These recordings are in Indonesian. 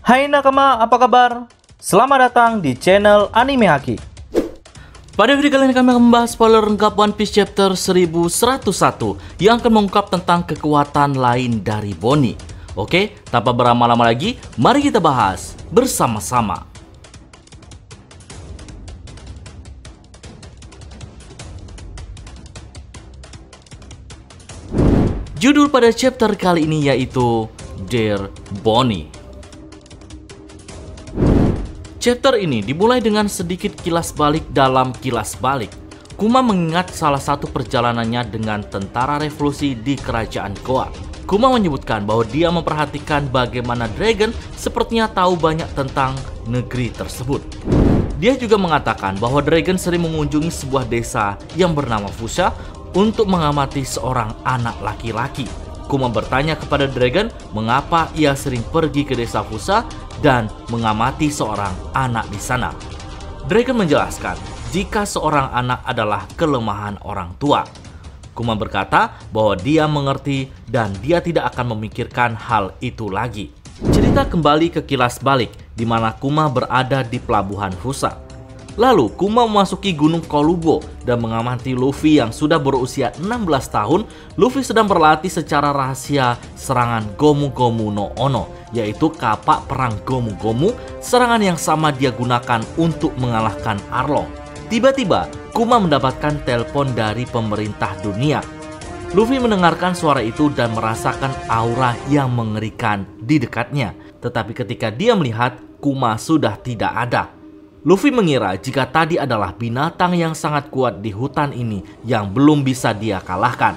Hai nakama, apa kabar? Selamat datang di channel Anime Haki. Pada video kali ini kami akan membahas spoiler lengkap One Piece chapter 1101 yang akan mengungkap tentang kekuatan lain dari Bonnie. Oke, tanpa berlama-lama lagi, mari kita bahas bersama-sama. Judul pada chapter kali ini yaitu Dear Bonnie. Chapter ini dimulai dengan sedikit kilas balik dalam kilas balik. Kuma mengingat salah satu perjalanannya dengan tentara revolusi di kerajaan Koa. Kuma menyebutkan bahwa dia memperhatikan bagaimana Dragon sepertinya tahu banyak tentang negeri tersebut. Dia juga mengatakan bahwa Dragon sering mengunjungi sebuah desa yang bernama Fusa untuk mengamati seorang anak laki-laki. Kuma bertanya kepada Dragon mengapa ia sering pergi ke desa Fusa dan mengamati seorang anak di sana. Dragon menjelaskan jika seorang anak adalah kelemahan orang tua. Kuma berkata bahwa dia mengerti dan dia tidak akan memikirkan hal itu lagi. Cerita kembali ke kilas balik di mana Kuma berada di pelabuhan Fusa. Lalu Kuma memasuki Gunung Kolubo dan mengamati Luffy yang sudah berusia 16 tahun. Luffy sedang berlatih secara rahasia serangan Gomu Gomu no Ono, yaitu kapak perang Gomu Gomu, serangan yang sama dia gunakan untuk mengalahkan Arlong. Tiba-tiba Kuma mendapatkan telepon dari pemerintah dunia. Luffy mendengarkan suara itu dan merasakan aura yang mengerikan di dekatnya. Tetapi ketika dia melihat, Kuma sudah tidak ada. Luffy mengira jika tadi adalah binatang yang sangat kuat di hutan ini yang belum bisa dia kalahkan.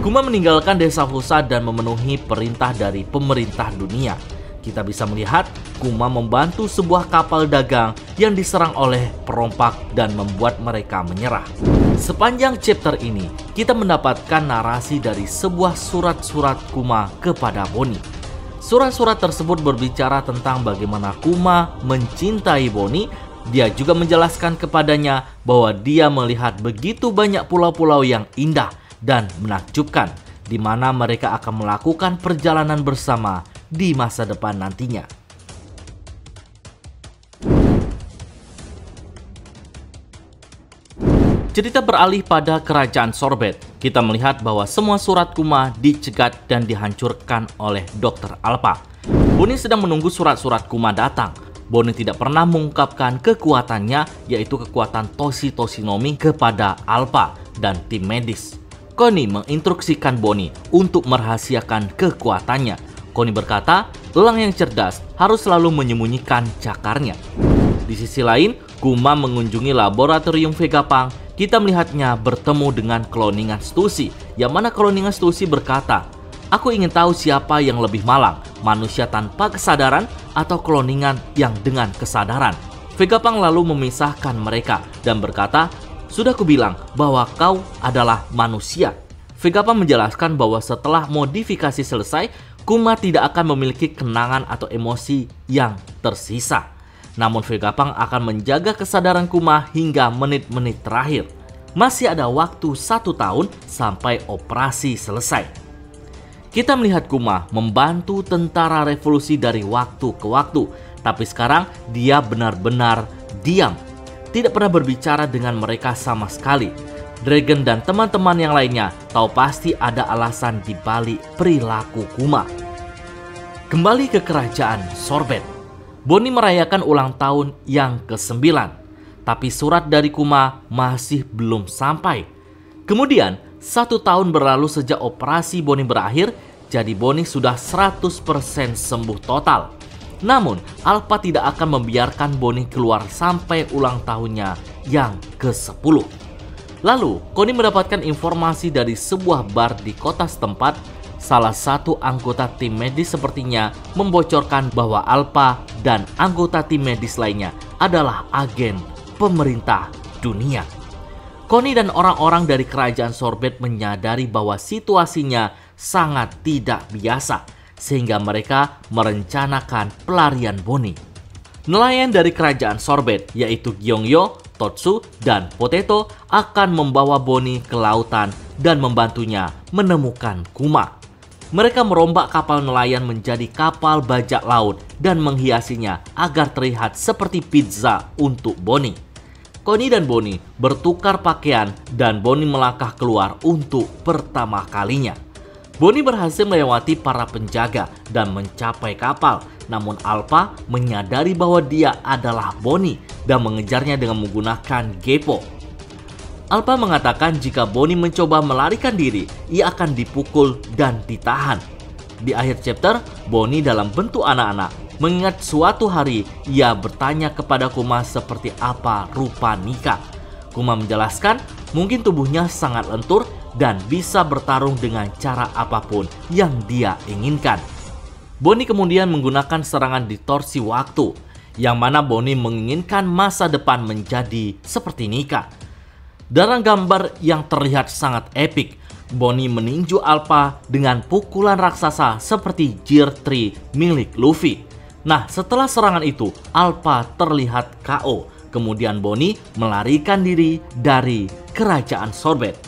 Kuma meninggalkan desa Fusa dan memenuhi perintah dari pemerintah dunia. Kita bisa melihat Kuma membantu sebuah kapal dagang yang diserang oleh perompak dan membuat mereka menyerah. Sepanjang chapter ini, kita mendapatkan narasi dari sebuah surat-surat Kuma kepada Bonnie. Surat-surat tersebut berbicara tentang bagaimana Kuma mencintai Bonnie. Dia juga menjelaskan kepadanya bahwa dia melihat begitu banyak pulau-pulau yang indah dan menakjubkan, di mana mereka akan melakukan perjalanan bersama di masa depan nantinya. Cerita beralih pada kerajaan Sorbet. Kita melihat bahwa semua surat Kuma dicegat dan dihancurkan oleh Dr. Alpha. Bonnie sedang menunggu surat-surat Kuma datang. Bonnie tidak pernah mengungkapkan kekuatannya, yaitu kekuatan Toshi Toshinomi kepada Alpha dan tim medis. Connie menginstruksikan Bonnie untuk merahasiakan kekuatannya. Connie berkata, elang yang cerdas harus selalu menyembunyikan cakarnya. Di sisi lain, Kuma mengunjungi laboratorium Vegapunk. Kita melihatnya bertemu dengan Kloningan Stussy, yang mana Kloningan Stussy berkata, "Aku ingin tahu siapa yang lebih malang, manusia tanpa kesadaran atau Kloningan yang dengan kesadaran." Vegapunk lalu memisahkan mereka dan berkata, "Sudah kubilang bahwa kau adalah manusia." Vegapunk menjelaskan bahwa setelah modifikasi selesai, Kuma tidak akan memiliki kenangan atau emosi yang tersisa. Namun Vegapunk akan menjaga kesadaran Kuma hingga menit-menit terakhir. Masih ada waktu 1 tahun sampai operasi selesai. Kita melihat Kuma membantu tentara revolusi dari waktu ke waktu. Tapi sekarang dia benar-benar diam. Tidak pernah berbicara dengan mereka sama sekali. Dragon dan teman-teman yang lainnya tahu pasti ada alasan di balik perilaku Kuma. Kembali ke kerajaan Sorbet. Bonnie merayakan ulang tahun yang ke-9, tapi surat dari Kuma masih belum sampai. Kemudian, 1 tahun berlalu sejak operasi Bonnie berakhir, jadi Bonnie sudah 100% sembuh total. Namun, Alpha tidak akan membiarkan Bonnie keluar sampai ulang tahunnya yang ke-10. Lalu, Connie mendapatkan informasi dari sebuah bar di kota setempat. Salah satu anggota tim medis sepertinya membocorkan bahwa Alpha dan anggota tim medis lainnya adalah agen pemerintah dunia. Connie dan orang-orang dari kerajaan Sorbet menyadari bahwa situasinya sangat tidak biasa, sehingga mereka merencanakan pelarian Bonnie. Nelayan dari kerajaan Sorbet, yaitu Gyeongyo, Totsu, dan Potato akan membawa Bonnie ke lautan dan membantunya menemukan Kuma. Mereka merombak kapal nelayan menjadi kapal bajak laut dan menghiasinya agar terlihat seperti pizza untuk Bonnie. Connie dan Bonnie bertukar pakaian dan Bonnie melangkah keluar untuk pertama kalinya. Bonnie berhasil melewati para penjaga dan mencapai kapal. Namun Alpha menyadari bahwa dia adalah Bonnie dan mengejarnya dengan menggunakan gepo. Alpha mengatakan jika Bonnie mencoba melarikan diri, ia akan dipukul dan ditahan. Di akhir chapter, Bonnie dalam bentuk anak-anak mengingat suatu hari ia bertanya kepada Kuma seperti apa rupa Nika. Kuma menjelaskan mungkin tubuhnya sangat lentur dan bisa bertarung dengan cara apapun yang dia inginkan. Bonnie kemudian menggunakan serangan distorsi waktu, yang mana Bonnie menginginkan masa depan menjadi seperti Nika. Dalam gambar yang terlihat sangat epik, Bonnie meninju Alpha dengan pukulan raksasa seperti Gear 3 milik Luffy. Nah, setelah serangan itu, Alpha terlihat KO. Kemudian Bonnie melarikan diri dari kerajaan Sorbet.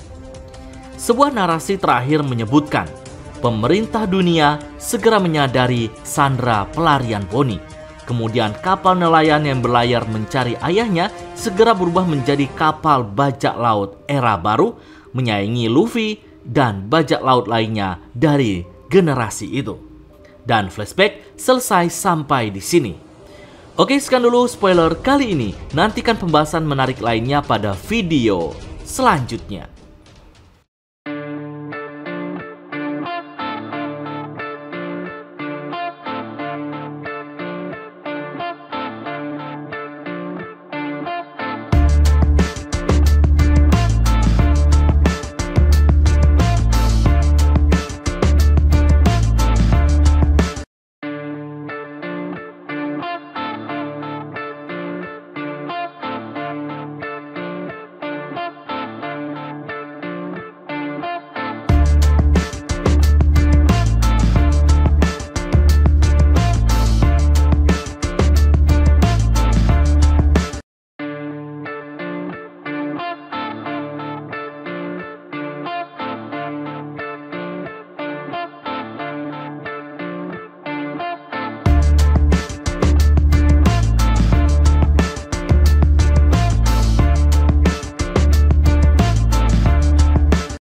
Sebuah narasi terakhir menyebutkan, pemerintah dunia segera menyadari sandera pelarian Bonnie. Kemudian kapal nelayan yang berlayar mencari ayahnya segera berubah menjadi kapal bajak laut era baru, menyaingi Luffy dan bajak laut lainnya dari generasi itu. Dan flashback selesai sampai di sini. Oke, sekian dulu spoiler kali ini. Nantikan pembahasan menarik lainnya pada video selanjutnya.